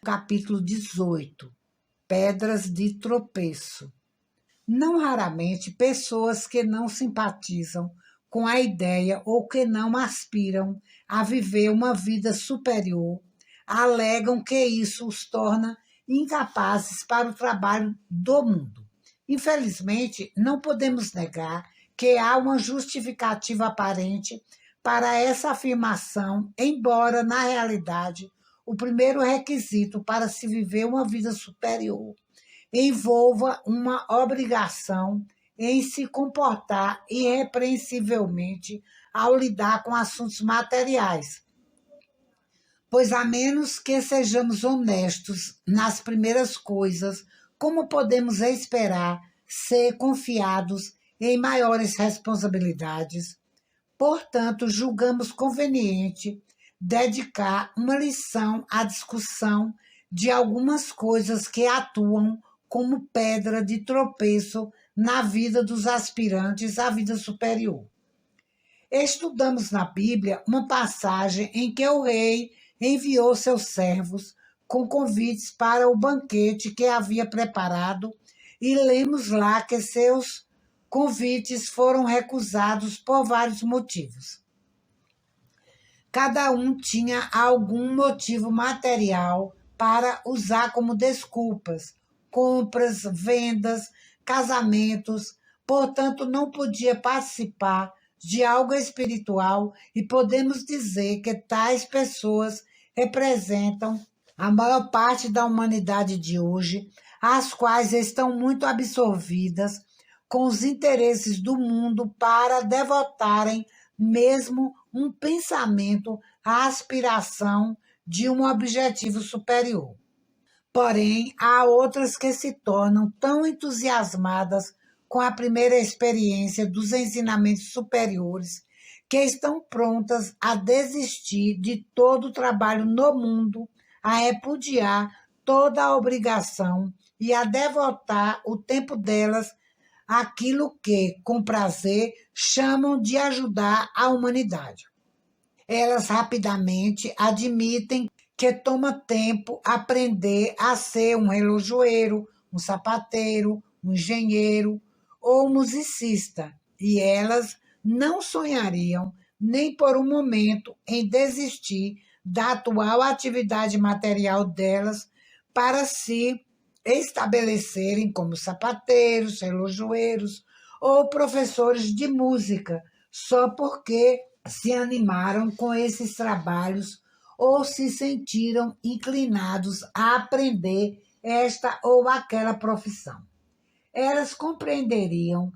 Capítulo 18. Pedras de tropeço. Não raramente, pessoas que não simpatizam com a ideia ou que não aspiram a viver uma vida superior alegam que isso os torna incapazes para o trabalho do mundo. Infelizmente, não podemos negar que há uma justificativa aparente para essa afirmação, embora, na realidade, o primeiro requisito para se viver uma vida superior envolva uma obrigação em se comportar irrepreensivelmente ao lidar com assuntos materiais. Pois, a menos que sejamos honestos nas primeiras coisas, como podemos esperar ser confiados em maiores responsabilidades? Portanto, julgamos conveniente dedicar uma lição à discussão de algumas coisas que atuam como pedra de tropeço na vida dos aspirantes à vida superior. Estudamos na Bíblia uma passagem em que o rei enviou seus servos com convites para o banquete que havia preparado e lemos lá que seus convites foram recusados por vários motivos. Cada um tinha algum motivo material para usar como desculpas: compras, vendas, casamentos. Portanto, não podia participar de algo espiritual e podemos dizer que tais pessoas representam a maior parte da humanidade de hoje, as quais estão muito absorvidas com os interesses do mundo para devotarem mesmo um pensamento à aspiração de um objetivo superior. Porém, há outras que se tornam tão entusiasmadas com a primeira experiência dos ensinamentos superiores que estão prontas a desistir de todo o trabalho no mundo, a repudiar toda a obrigação e a devotar o tempo delas àquilo que, com prazer, chamam de ajudar a humanidade. Elas rapidamente admitem que toma tempo aprender a ser um relojoeiro, um sapateiro, um engenheiro ou musicista, e elas não sonhariam nem por um momento em desistir da atual atividade material delas para se estabelecerem como sapateiros, relojoeiros ou professores de música, só porque se animaram com esses trabalhos ou se sentiram inclinados a aprender esta ou aquela profissão. Elas compreenderiam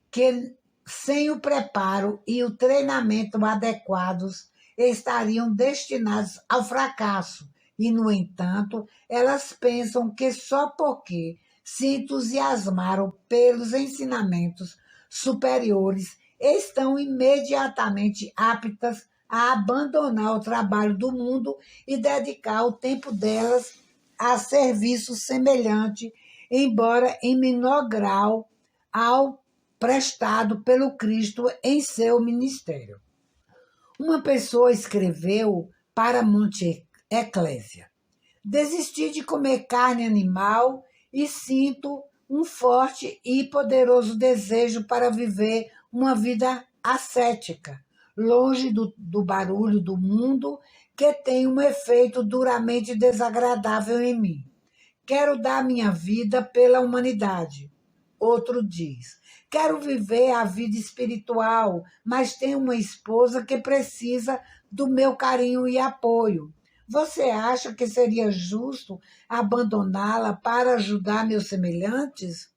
que, sem o preparo e o treinamento adequados, estariam destinados ao fracasso. E, no entanto, elas pensam que só porque se entusiasmaram pelos ensinamentos superiores estão imediatamente aptas a abandonar o trabalho do mundo e dedicar o tempo delas a serviço semelhante, embora em menor grau, ao prestado pelo Cristo em seu ministério. Uma pessoa escreveu para Monte Eclésia: desisti de comer carne animal e sinto um forte e poderoso desejo para viver uma vida ascética, longe do barulho do mundo que tem um efeito duramente desagradável em mim. Quero dar minha vida pela humanidade. Outro diz: quero viver a vida espiritual, mas tenho uma esposa que precisa do meu carinho e apoio. Você acha que seria justo abandoná-la para ajudar meus semelhantes?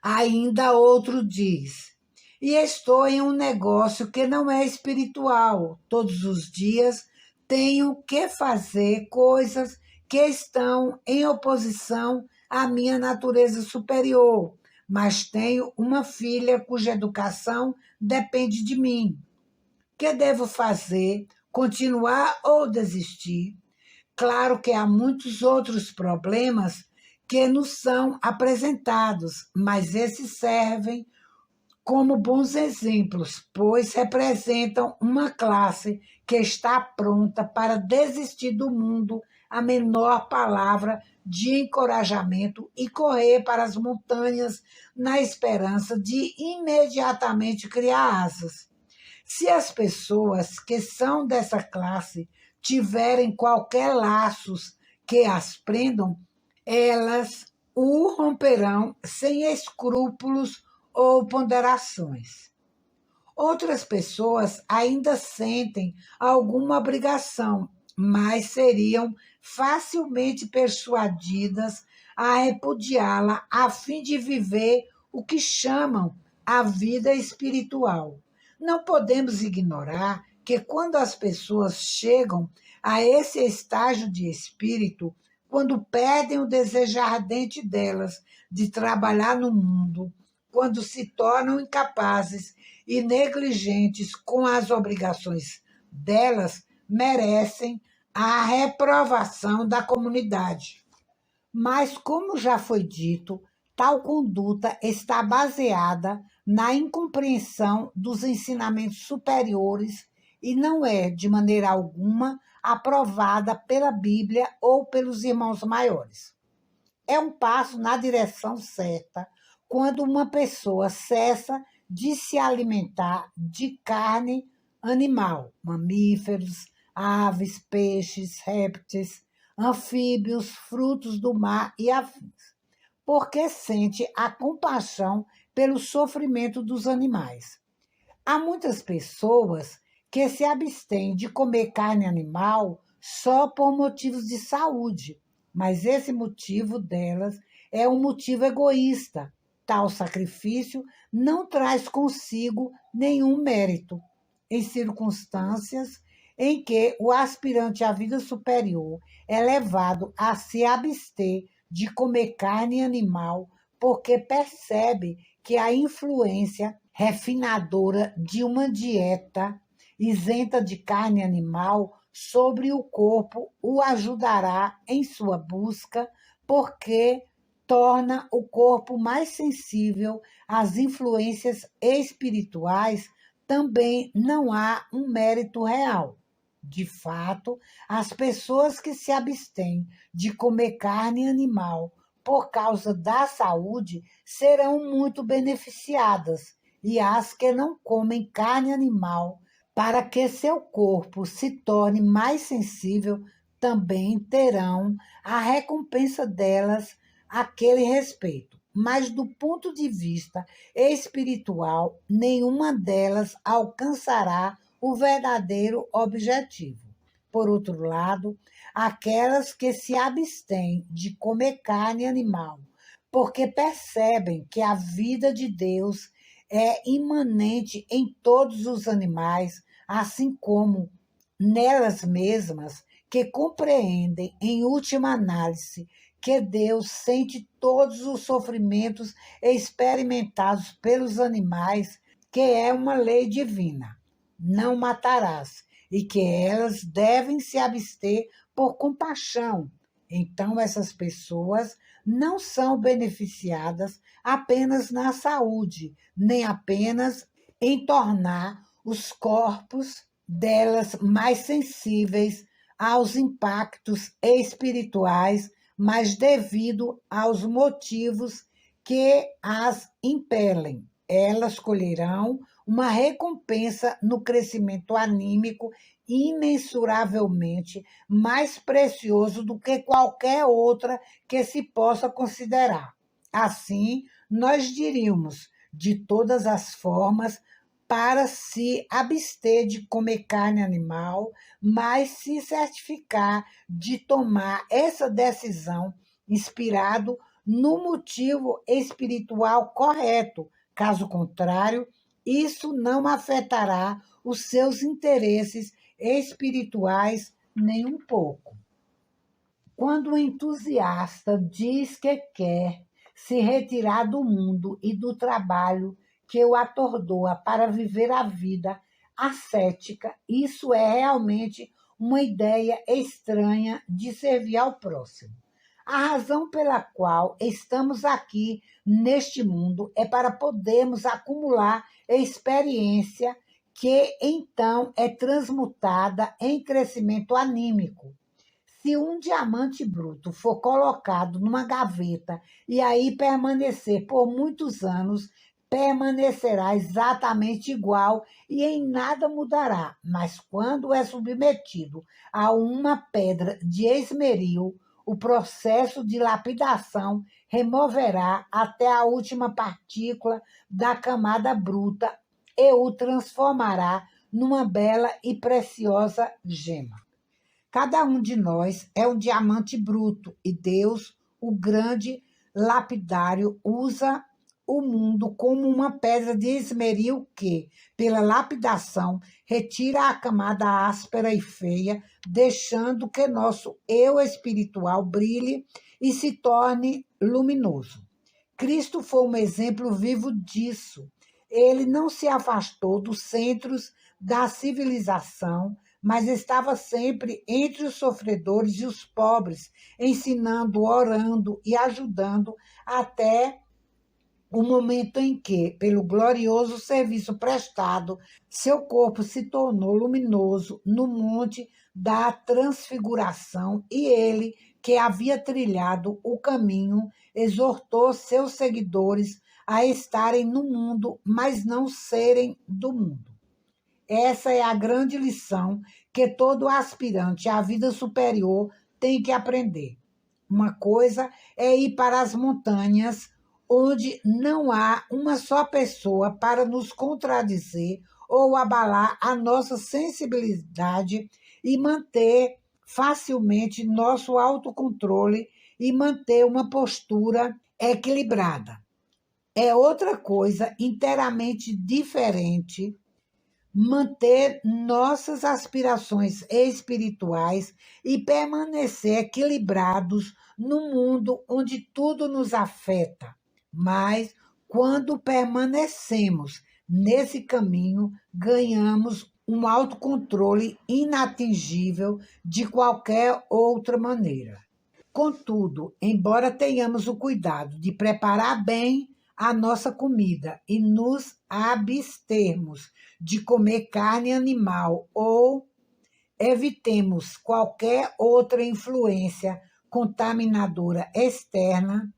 Ainda outro diz: e estou em um negócio que não é espiritual. Todos os dias tenho que fazer coisas que estão em oposição à minha natureza superior, mas tenho uma filha cuja educação depende de mim. Que devo fazer? Continuar ou desistir? Claro que há muitos outros problemas que nos são apresentados, mas esses servem como bons exemplos, pois representam uma classe que está pronta para desistir do mundo a menor palavra de encorajamento e correr para as montanhas na esperança de imediatamente criar asas. Se as pessoas que são dessa classe tiverem qualquer laços que as prendam, elas o romperão sem escrúpulos ou ponderações. Outras pessoas ainda sentem alguma obrigação, mas seriam facilmente persuadidas a repudiá-la a fim de viver o que chamam a vida espiritual. Não podemos ignorar que quando as pessoas chegam a esse estágio de espírito, quando perdem o desejo ardente delas de trabalhar no mundo, quando se tornam incapazes e negligentes com as obrigações delas, merecem a reprovação da comunidade. Mas, como já foi dito, tal conduta está baseada na incompreensão dos ensinamentos superiores e não é, de maneira alguma, aprovada pela Bíblia ou pelos irmãos maiores. É um passo na direção certa quando uma pessoa cessa de se alimentar de carne animal, mamíferos, aves, peixes, répteis, anfíbios, frutos do mar e afins, porque sente a compaixão pelo sofrimento dos animais. Há muitas pessoas que se abstêm de comer carne animal só por motivos de saúde, mas esse motivo delas é um motivo egoísta. Tal sacrifício não traz consigo nenhum mérito. Em circunstâncias em que o aspirante à vida superior é levado a se abster de comer carne animal porque percebe que a influência refinadora de uma dieta isenta de carne animal sobre o corpo o ajudará em sua busca, porque torna o corpo mais sensível às influências espirituais. Também não há um mérito real. De fato, as pessoas que se abstêm de comer carne animal por causa da saúde serão muito beneficiadas, e as que não comem carne animal para que seu corpo se torne mais sensível também terão a recompensa delas àquele respeito. Mas, do ponto de vista espiritual, nenhuma delas alcançará o verdadeiro objetivo. Por outro lado, aquelas que se abstêm de comer carne animal, porque percebem que a vida de Deus é imanente em todos os animais, assim como nelas mesmas, que compreendem, em última análise, que Deus sente todos os sofrimentos experimentados pelos animais, que é uma lei divina. Não matarás, e que elas devem se abster por compaixão. Então, essas pessoas não são beneficiadas apenas na saúde, nem apenas em tornar os corpos delas mais sensíveis aos impactos espirituais, mas devido aos motivos que as impelem. Elas colherão uma recompensa no crescimento anímico imensuravelmente mais precioso do que qualquer outra que se possa considerar. Assim, nós diríamos, de todas as formas, para se abster de comer carne animal, mas se certificar de tomar essa decisão inspirado no motivo espiritual correto. Caso contrário, isso não afetará os seus interesses espirituais nem um pouco. Quando o entusiasta diz que quer se retirar do mundo e do trabalho que o atordoa para viver a vida ascética, isso é realmente uma ideia estranha de servir ao próximo. A razão pela qual estamos aqui neste mundo é para podermos acumular experiência que então é transmutada em crescimento anímico. Se Se um diamante bruto for colocado numa gaveta e aí permanecer por muitos anos, permanecerá exatamente igual e em nada mudará. Mas quando é submetido a uma pedra de esmeril, o processo de lapidação removerá até a última partícula da camada bruta e o transformará numa bela e preciosa gema. Cada um de nós é um diamante bruto e Deus, o grande lapidário, usa o mundo como uma pedra de esmeril que, pela lapidação, retira a camada áspera e feia, deixando que nosso eu espiritual brilhe e se torne luminoso. Cristo foi um exemplo vivo disso. Ele não se afastou dos centros da civilização, mas estava sempre entre os sofredores e os pobres, ensinando, orando e ajudando até o momento em que, pelo glorioso serviço prestado, seu corpo se tornou luminoso no monte da transfiguração e ele, que havia trilhado o caminho, exortou seus seguidores a estarem no mundo, mas não serem do mundo. Essa é a grande lição que todo aspirante à vida superior tem que aprender. Uma coisa é ir para as montanhas, onde não há uma só pessoa para nos contradizer ou abalar a nossa sensibilidade e manter facilmente nosso autocontrole e manter uma postura equilibrada. É outra coisa inteiramente diferente manter nossas aspirações espirituais e permanecer equilibrados no mundo onde tudo nos afeta. Mas, quando permanecemos nesse caminho, ganhamos um autocontrole inatingível de qualquer outra maneira. Contudo, embora tenhamos o cuidado de preparar bem a nossa comida e nos abstermos de comer carne animal ou evitemos qualquer outra influência contaminadora externa,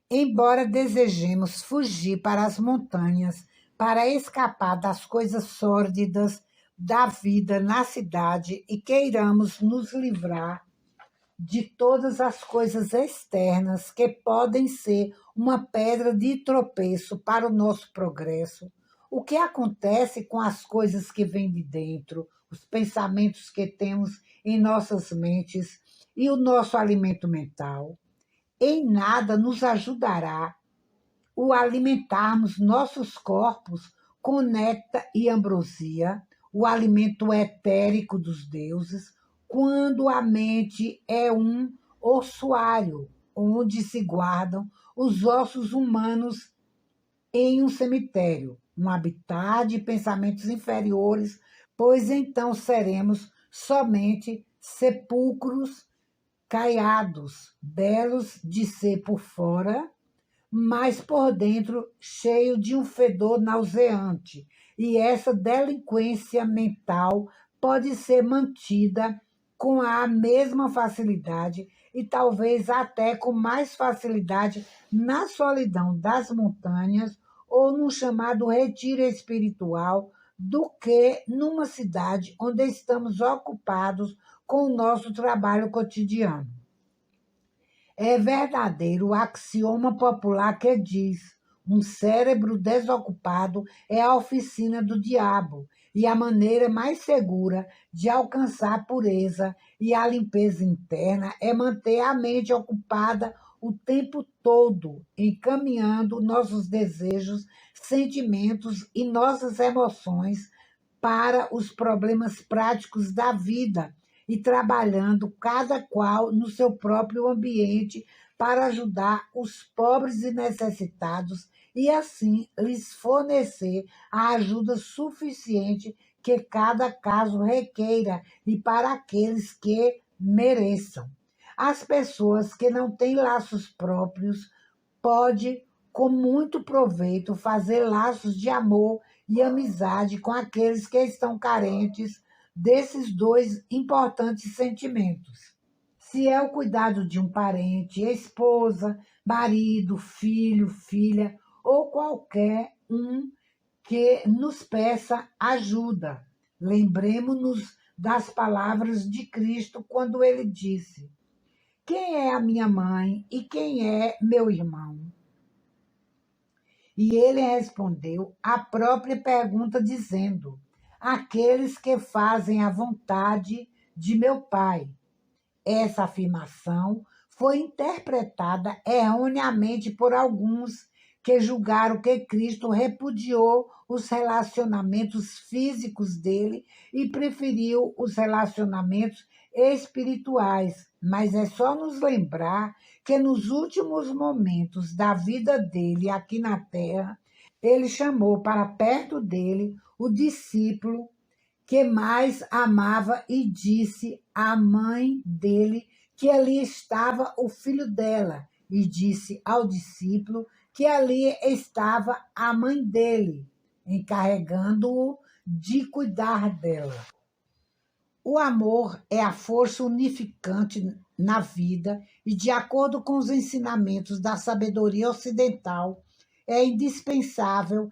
embora desejemos fugir para as montanhas para escapar das coisas sórdidas da vida na cidade e queiramos nos livrar de todas as coisas externas que podem ser uma pedra de tropeço para o nosso progresso. O que acontece com as coisas que vêm de dentro, os pensamentos que temos em nossas mentes e o nosso alimento mental? Em nada nos ajudará o alimentarmos nossos corpos com néctar e ambrosia, o alimento etérico dos deuses, quando a mente é um ossuário, onde se guardam os ossos humanos em um cemitério, um habitat de pensamentos inferiores, pois então seremos somente sepulcros caiados, belos de ser por fora, mas por dentro cheio de um fedor nauseante. E essa delinquência mental pode ser mantida com a mesma facilidade e talvez até com mais facilidade na solidão das montanhas ou no chamado retiro espiritual do que numa cidade onde estamos ocupados com o nosso trabalho cotidiano. É verdadeiro o axioma popular que diz: um cérebro desocupado é a oficina do diabo, e a maneira mais segura de alcançar a pureza e a limpeza interna é manter a mente ocupada o tempo todo, encaminhando nossos desejos, sentimentos e nossas emoções para os problemas práticos da vida e trabalhando cada qual no seu próprio ambiente para ajudar os pobres e necessitados e assim lhes fornecer a ajuda suficiente que cada caso requeira e para aqueles que mereçam. As pessoas que não têm laços próprios pode com muito proveito fazer laços de amor e amizade com aqueles que estão carentes desses dois importantes sentimentos. se é o cuidado de um parente, esposa, marido, filho, filha ou qualquer um que nos peça ajuda. Lembremos-nos das palavras de Cristo quando ele disse: Quem é a minha mãe e quem é meu irmão? E ele respondeu a própria pergunta, dizendo: Aqueles que fazem a vontade de meu Pai. Essa afirmação foi interpretada erroneamente por alguns que julgaram que Cristo repudiou os relacionamentos físicos dele e preferiu os relacionamentos espirituais. Mas é só nos lembrar que nos últimos momentos da vida dele aqui na terra, ele chamou para perto dele o discípulo que mais amava e disse à mãe dele que ali estava o filho dela, e disse ao discípulo que ali estava a mãe dele, encarregando-o de cuidar dela. O amor é a força unificante na vida e, de acordo com os ensinamentos da sabedoria ocidental, é indispensável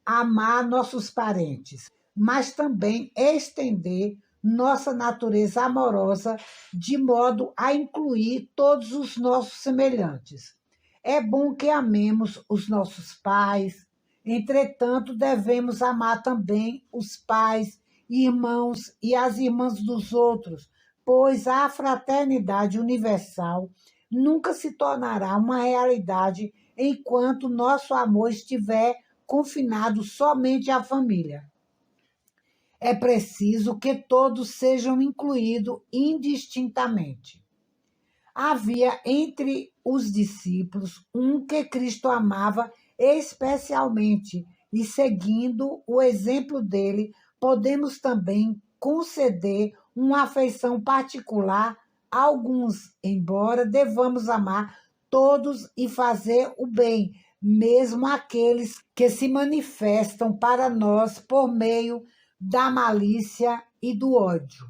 amar nossos parentes, mas também estender nossa natureza amorosa de modo a incluir todos os nossos semelhantes. É bom que amemos os nossos pais, entretanto, devemos amar também os pais, irmãos e as irmãs dos outros, pois a fraternidade universal nunca se tornará uma realidade enquanto nosso amor estiver confinado somente à família. É preciso que todos sejam incluídos indistintamente. Havia entre os discípulos um que Cristo amava especialmente, e seguindo o exemplo dele, podemos também conceder uma afeição particular a alguns, embora devamos amar todos e fazer o bem, mesmo aqueles que se manifestam para nós por meio da malícia e do ódio.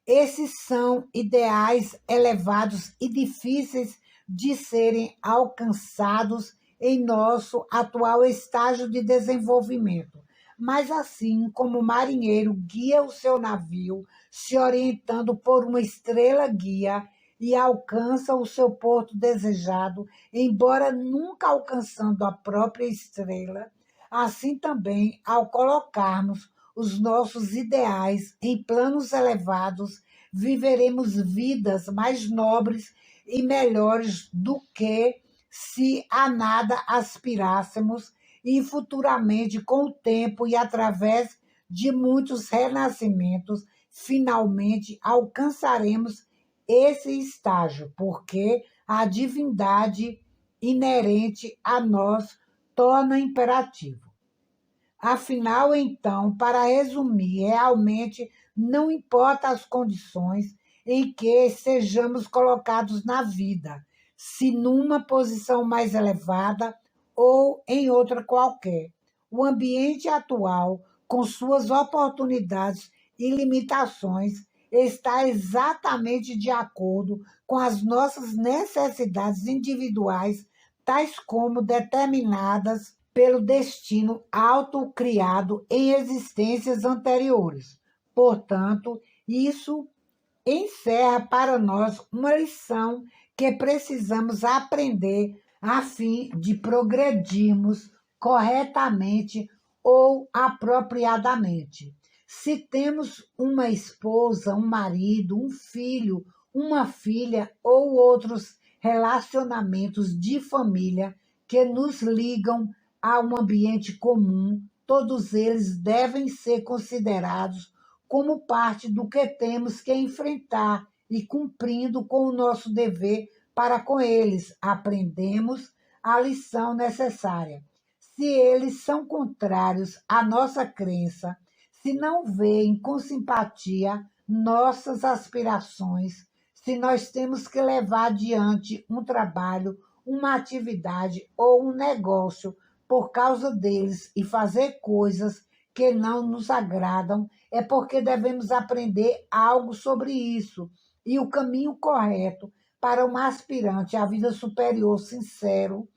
Esses são ideais elevados e difíceis de serem alcançados em nosso atual estágio de desenvolvimento. Mas assim como o marinheiro guia o seu navio, se orientando por uma estrela guia, e alcança o seu porto desejado, embora nunca alcançando a própria estrela, assim também, ao colocarmos os nossos ideais em planos elevados, viveremos vidas mais nobres e melhores do que se a nada aspirássemos, e futuramente, com o tempo e através de muitos renascimentos, finalmente alcançaremos esse estágio, porque a divindade inerente a nós torna imperativo. Afinal, então, para resumir, realmente não importa as condições em que sejamos colocados na vida, se numa posição mais elevada ou em outra qualquer. O ambiente atual, com suas oportunidades e limitações, está exatamente de acordo com as nossas necessidades individuais, tais como determinadas pelo destino autocriado em existências anteriores. Portanto, isso encerra para nós uma lição que precisamos aprender a fim de progredirmos corretamente ou apropriadamente. Se temos uma esposa, um marido, um filho, uma filha ou outros relacionamentos de família que nos ligam a um ambiente comum, todos eles devem ser considerados como parte do que temos que enfrentar e cumprindo com o nosso dever para com eles, aprendemos a lição necessária. Se eles são contrários à nossa crença, se não veem com simpatia nossas aspirações, se nós temos que levar adiante um trabalho, uma atividade ou um negócio por causa deles e fazer coisas que não nos agradam, é porque devemos aprender algo sobre isso e o caminho correto para um aspirante à vida superior sincero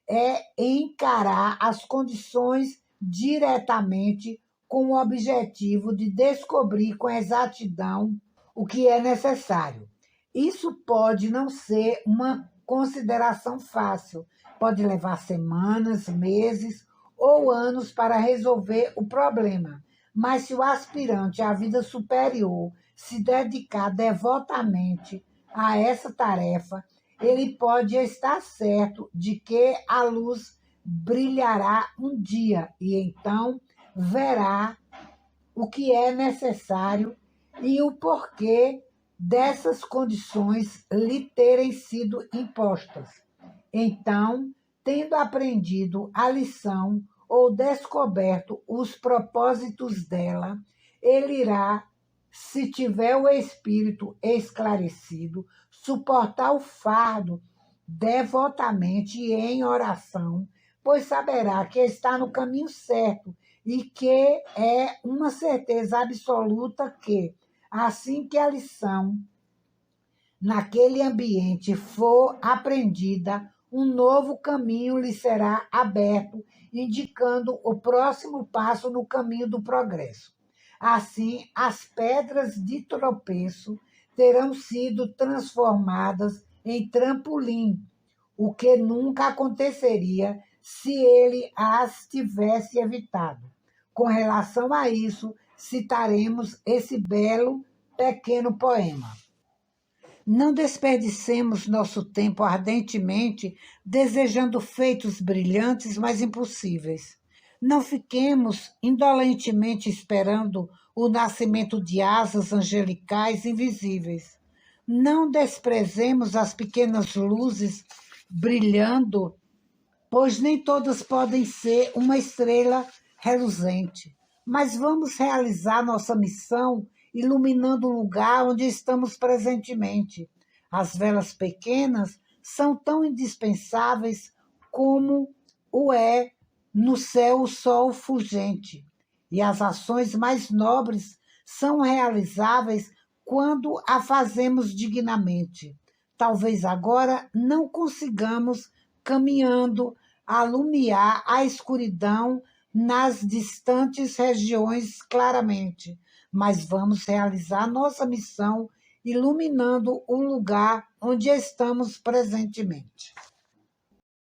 é encarar as condições diretamente com o objetivo de descobrir com exatidão o que é necessário. Isso pode não ser uma consideração fácil, pode levar semanas, meses ou anos para resolver o problema. Mas se o aspirante à vida superior se dedicar devotamente a essa tarefa, ele pode estar certo de que a luz brilhará um dia e então verá o que é necessário e o porquê dessas condições lhe terem sido impostas. Então, tendo aprendido a lição ou descoberto os propósitos dela, ele irá, se tiver o espírito esclarecido, suportar o fardo devotamente e em oração, pois saberá que está no caminho certo e que é uma certeza absoluta que, assim que a lição naquele ambiente for aprendida, um novo caminho lhe será aberto, indicando o próximo passo no caminho do progresso. Assim, as pedras de tropeço terão sido transformadas em trampolim, o que nunca aconteceria se ele as tivesse evitado. Com relação a isso, citaremos esse belo pequeno poema. Não desperdicemos nosso tempo ardentemente desejando feitos brilhantes, mas impossíveis. Não fiquemos indolentemente esperando o nascimento de asas angelicais invisíveis. Não desprezemos as pequenas luzes brilhando, pois nem todas podem ser uma estrela reluzente. Mas vamos realizar nossa missão iluminando o lugar onde estamos presentemente. As velas pequenas são tão indispensáveis como o é no céu o sol fulgente. E as ações mais nobres são realizáveis quando a fazemos dignamente. Talvez agora não consigamos, caminhando, alumiar a escuridão nas distantes regiões claramente, mas vamos realizar nossa missão iluminando o lugar onde estamos presentemente.